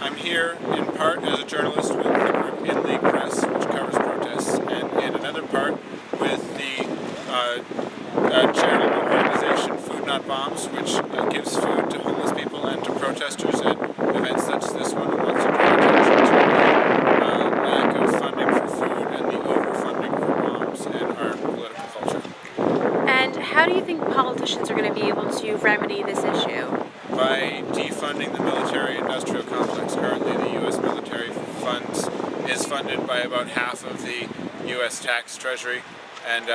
I'm here in part as a journalist with the group In League Press, which covers protests, and in another part with the charitable organization Food Not Bombs, which gives food to homeless people and to protesters at events such as this one, and wants to draw attention to the lack of funding for food and the overfunding for bombs in our political culture. And how do you think politicians are going to be able to remedy this issue? By defunding the military-industrial complex. Currently, the U.S. military is funded by about half of the U.S. tax treasury, and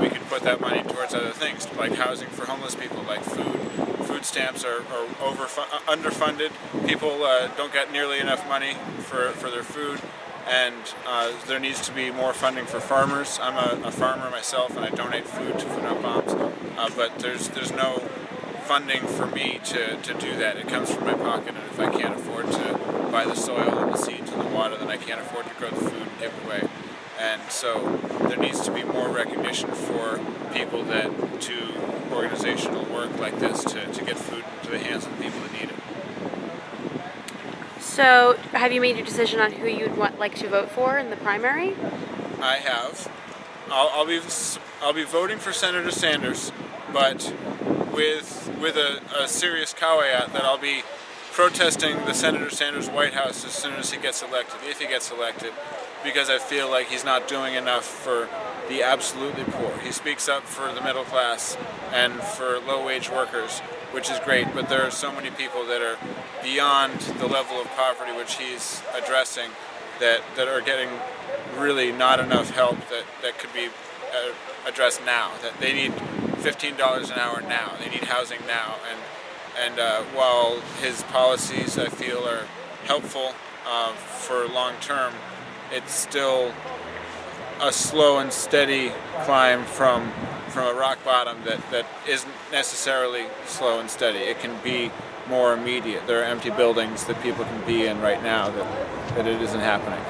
we could put that money towards other things, like housing for homeless people, like food. Food stamps are underfunded. People don't get nearly enough money for their food, and there needs to be more funding for farmers. I'm a farmer myself, and I donate food to Food Not Bombs, but there's no funding for me to do that. It comes from my pocket, and if I can't afford to buy the soil and the seeds and the water, then I can't afford to grow the food and give it away. And so there needs to be more recognition for people that do organizational work like this to get food into the hands of the people that need it. So, have you made your decision on who you'd like to vote for in the primary? I have. I'll be voting for Senator Sanders, but with a serious caveat that I'll be protesting the Senator Sanders White House as soon as he gets elected, if he gets elected, because I feel like he's not doing enough for the absolutely poor. He speaks up for the middle class and for low-wage workers, which is great, but there are so many people that are beyond the level of poverty which he's addressing that are getting really not enough help that could be addressed now, that they need $15 an hour now. They need housing now, and while his policies I feel are helpful for long term, it's still a slow and steady climb from a rock bottom that isn't necessarily slow and steady. It can be more immediate. There are empty buildings that people can be in right now that it isn't happening.